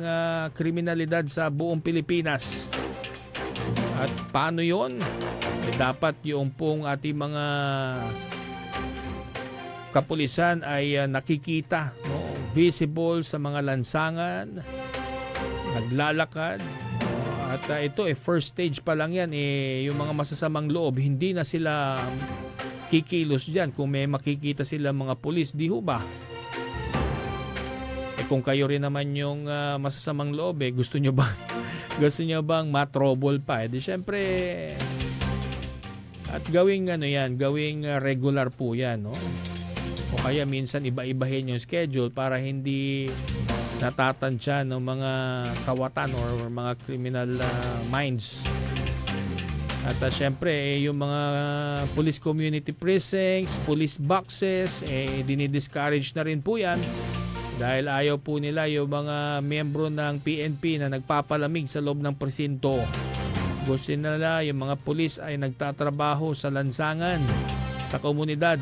Speaker 4: kriminalidad sa buong Pilipinas. At paano yon? Dapat yung pong ating mga kapulisan ay nakikita, no? Visible sa mga lansangan, naglalakad, At ito first stage pa lang yan yung mga masasamang loob, hindi na sila kikilos dyan kung may makikita sila mga pulis, di ho ba? Kung kayo rin naman yung masasamang loob, gusto nyo bang matrouble pa? Di syempre, at gawing gawing regular po yan, no? O kaya minsan iba-ibahin yung schedule para hindi natatansya ng mga kawatan or mga criminal minds. At syempre, yung mga police community precincts, police boxes, dinidiscourage na rin po yan dahil ayaw po nila yung mga miyembro ng PNP na nagpapalamig sa loob ng presinto. Gusto nila yung mga pulis ay nagtatrabaho sa lansangan, sa komunidad.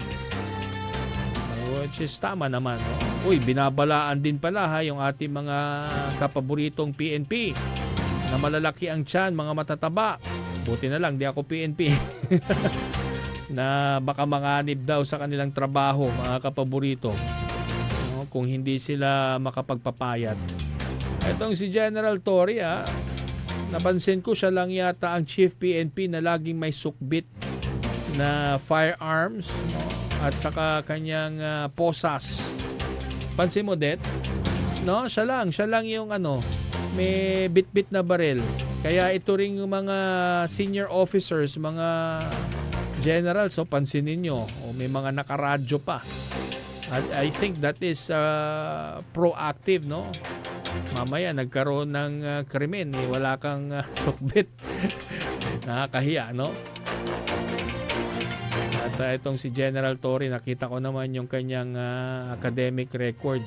Speaker 4: Which is tama naman. No? Uy, binabalaan din pala yung ating mga kapaboritong PNP na malalaki ang tiyan, mga matataba. Buti na lang, di ako PNP. Na baka manganib daw sa kanilang trabaho, mga kapaborito. No? Kung hindi sila makapagpapayat. Itong si General Torre, napansin ko siya lang yata ang Chief PNP na laging may sukbit na firearms, no? At saka kanyang posas. Pansin mo, Det? No, siya lang yung may bit-bit na baril. Kaya ito ring yung mga senior officers, mga generals, so pansinin nyo, may mga nakaradyo pa. At I think that is proactive, no? Mamaya nagkaroon ng krimen, wala kang sukbit. Nakakahiya, no? At itong si General Torre, nakita ko naman yung kanyang academic record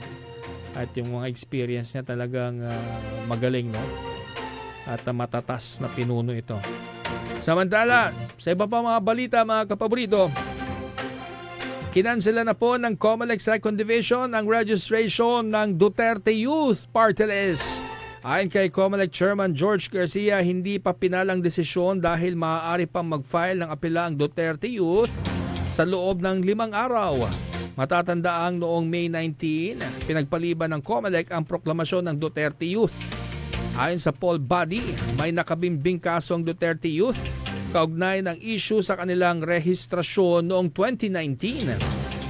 Speaker 4: at yung mga experience niya talagang magaling, no? At matatas na pinuno ito. Samantala, sa iba pa mga balita, mga kapaborito, kinansela na po ng COMELEC 2nd Division ang registration ng Duterte Youth Party List. Ayon kay COMELEC Chairman George Garcia, hindi pa pinalang desisyon dahil maaari pang mag-file ng apela ang Duterte Youth sa loob ng 5 araw. Matatandaang noong May 19, pinagpaliban ng COMELEC ang proklamasyon ng Duterte Youth. Ayon sa poll body, may nakabimbing kaso ang Duterte Youth kaugnay ng issue sa kanilang rehistrasyon noong 2019.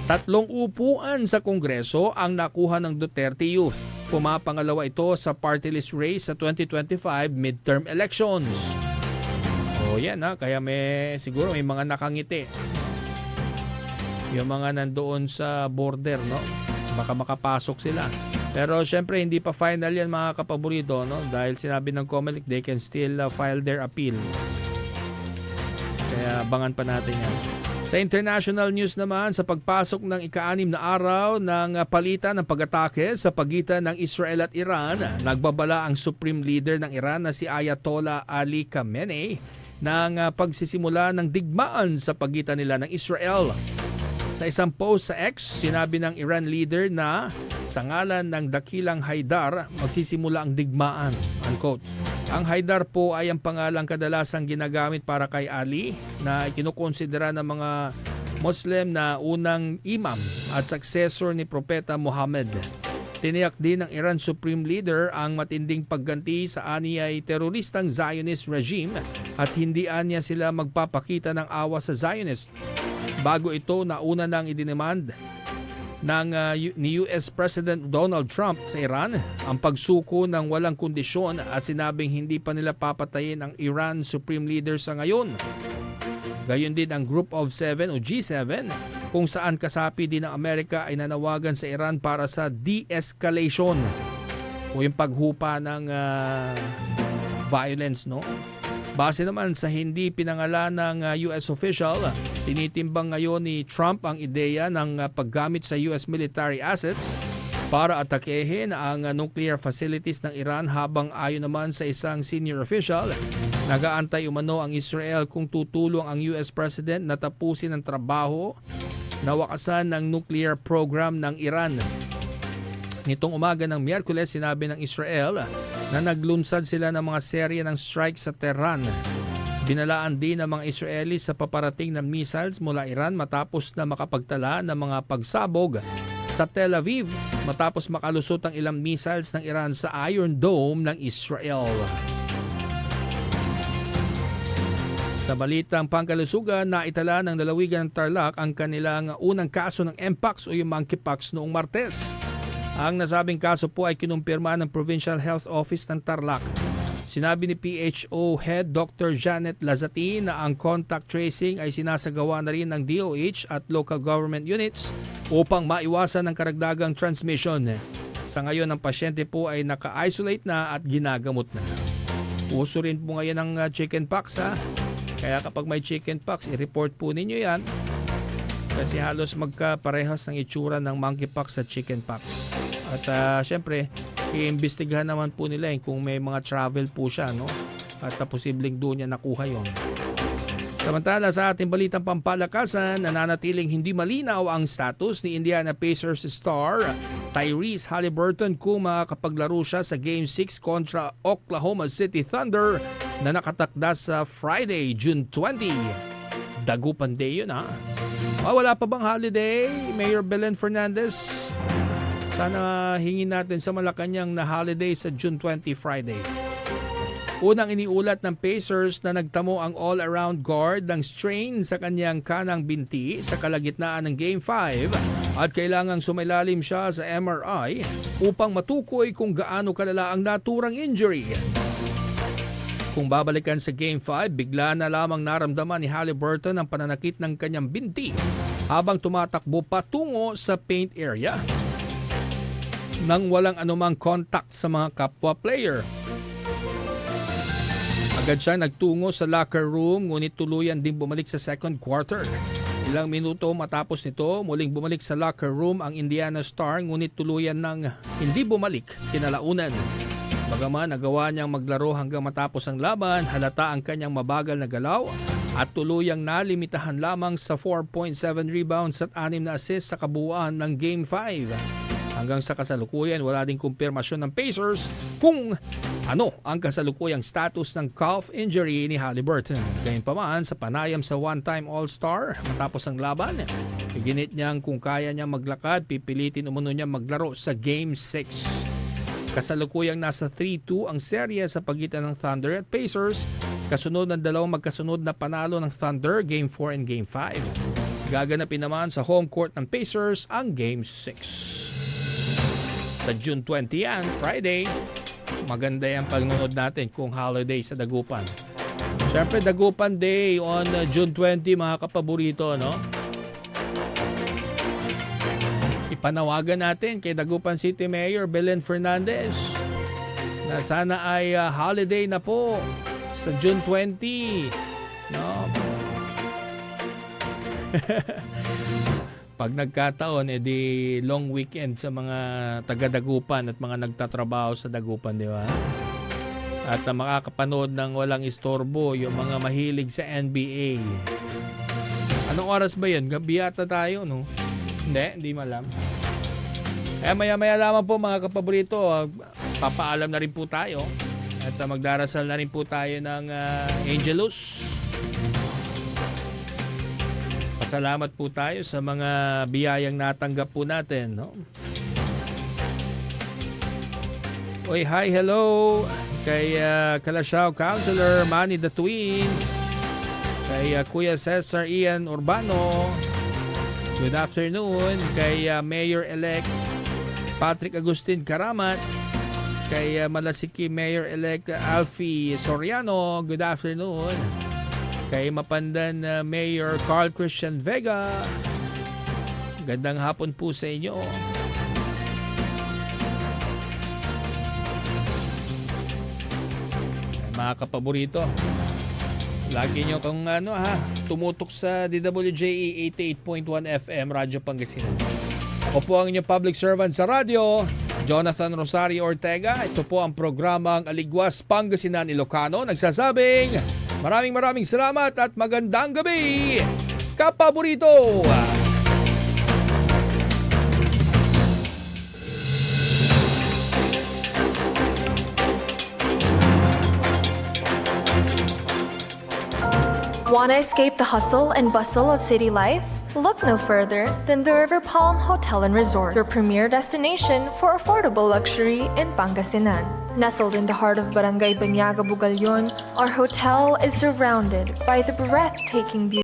Speaker 4: 3 upuan sa Kongreso ang nakuha ng Duterte Youth. Pumapangalawa ito sa party list race sa 2025 midterm elections. O yan kaya siguro may mga nakangiti. Yung mga nandoon sa border, no? Baka makapasok sila. Pero syempre hindi pa final yan, mga kapaborito, no? Dahil sinabi ng COMELEC they can still file their appeal. Kaya abangan pa natin yan. Sa international news naman, sa pagpasok ng ika-6 na araw ng palitan ng pag-atake sa pagitan ng Israel at Iran, nagbabala ang Supreme Leader ng Iran na si Ayatollah Ali Khamenei ng pagsisimula ng digmaan sa pagitan nila ng Israel. Sa isang post sa X, sinabi ng Iran leader na sa ngalan ng dakilang Haidar, magsisimula ang digmaan. Unquote. Ang Haidar po ay ang pangalang kadalasang ginagamit para kay Ali na ikinukonsidera ng mga Muslim na unang imam at successor ni Propeta Muhammad. Tiniyak din ng Iran Supreme Leader ang matinding pagganti sa aniyay teroristang Zionist regime at hindi anya sila magpapakita ng awa sa Zionist. Bago ito, nauna nang idinemand ni US President Donald Trump sa Iran ang pagsuko ng walang kondisyon at sinabing hindi pa nila papatayin ang Iran Supreme Leader sa ngayon. Gayon din ang Group of Seven o G7 kung saan kasapi din ng Amerika ay nanawagan sa Iran para sa de-escalation o yung paghupa ng violence, no? Base naman sa hindi pinangalan ng US official, tinitimbang ngayon ni Trump ang ideya ng paggamit sa US military assets para atakehin ang nuclear facilities ng Iran habang ayon naman sa isang senior official, nagaantay umano ang Israel kung tutulong ang US President na tapusin ang trabaho na wakasan ng nuclear program ng Iran. Nitong umaga ng Miyerkules, sinabi ng Israel na naglunsad sila ng mga serye ng strike sa Tehran. Binalaan din ng mga Israelis sa paparating na missiles mula Iran matapos na makapagtala ng mga pagsabog sa Tel Aviv matapos makalusot ang ilang missiles ng Iran sa Iron Dome ng Israel. Sa balitang pangkalusugan, naitala ng lalawigan ng Tarlac ang kanilang unang kaso ng Mpox o yung monkeypox noong Martes. Ang nasabing kaso po ay kinumpirma ng Provincial Health Office ng Tarlac. Sinabi ni PHO Head Dr. Janet Lazati na ang contact tracing ay sinasagawa na rin ng DOH at local government units upang maiwasan ang karagdagang transmission. Sa ngayon, ang pasyente po ay naka-isolate na at ginagamot na. Uso rin po ngayon ang chickenpox ha. Kaya kapag may chickenpox, i-report po ninyo yan. Kasi halos magkaparehas ng itsura ng monkeypox at chickenpox. At syempre, i-imbestigahan naman po nila kung may mga travel po siya, no? At posibleng doon niya nakuha yon. Samantala sa ating balitang pampalakasan, nananatiling hindi malinaw ang status ni Indiana Pacers star Tyrese Haliburton kung makakapaglaro siya sa Game 6 kontra Oklahoma City Thunder na nakatakda sa Friday, June 20. Dagupan day yun ha. Wala pa bang holiday, Mayor Belen Fernandez? Sana hingin natin sa Malacanang na holiday sa June 20 Friday. Unang iniulat ng Pacers na nagtamo ang all-around guard ng strain sa kanyang kanang binti sa kalagitnaan ng Game 5 at kailangang sumailalim siya sa MRI upang matukoy kung gaano kalala ang naturang injury. Kung babalikan sa Game 5, bigla na lamang naramdaman ni Haliburton ang pananakit ng kanyang binti habang tumatakbo patungo sa paint area nang walang anumang contact sa mga kapwa player. Agad siyang nagtungo sa locker room ngunit tuluyan din bumalik sa second quarter. Ilang minuto matapos nito, muling bumalik sa locker room ang Indiana Star ngunit tuluyan ng hindi bumalik kinalaunan. Bagaman nagawa niyang maglaro hanggang matapos ang laban, halata ang kanyang mabagal na galaw at tuluyang nalimitahan lamang sa 4.7 rebounds at 6 na assists sa kabuuan ng Game 5. Hanggang sa kasalukuyan, wala ding kumpirmasyon ng Pacers kung ano ang kasalukuyang status ng calf injury ni Haliburton. Gayunpaman, sa panayam sa one-time All-Star matapos ang laban, iginit niyang kung kaya niya maglakad, pipilitin umano niya maglaro sa Game 6. Kasalukuyang nasa 3-2 ang serye sa pagitan ng Thunder at Pacers, kasunod ng dalawang magkasunod na panalo ng Thunder, Game 4 and Game 5. Gaganapin naman sa home court ng Pacers ang Game 6. Sa June 20 yan, Friday, maganda yung pagnunod natin kung holiday sa Dagupan. Siyempre, Dagupan Day on June 20, mga kapaborito, no? Ipanawagan natin kay Dagupan City Mayor Belen Fernandez na sana ay holiday na po sa June 20, no? Pag nagkataon, edi long weekend sa mga taga-Dagupan at mga nagtatrabaho sa Dagupan, di ba? At makakapanood ng walang istorbo yung mga mahilig sa NBA. Anong oras ba yun? Gabi yata tayo, no? Hindi malam. Maya-maya lamang po mga kapaborito, papaalam na rin po tayo at magdarasal na rin po tayo ng Angelus. Salamat po tayo sa mga biyayang natanggap po natin, no? Oy, hi, hello kay Kalasyaw Counselor Manny the Twin, kay Kuya Cesar Ian Urbano, good afternoon, kay Mayor-elect Patrick Agustin Karamat, kay Malasiki Mayor-elect Alfie Soriano, good afternoon. Kay Mapandan Mayor Carl Christian Vega, gandang hapon po sa inyo. Mga kapaborito, lagi nyo kung tumutok sa DWJE 88.1 FM Radyo Pangasinan. Ako po ang inyong public servant sa radyo, Jonathan Rosario Ortega. Ito po ang programang Aligwas Pangasinan Ilocano. Nagsasabing maraming salamat at magandang gabi, kapaborito!
Speaker 10: Wanna escape the hustle and bustle of city life?
Speaker 12: Look no further than the River Palm Hotel and Resort, your premier destination for affordable luxury in Pangasinan. Nestled in the heart of Barangay Banyaga, Bugalyon, our hotel is surrounded by the breathtaking beauty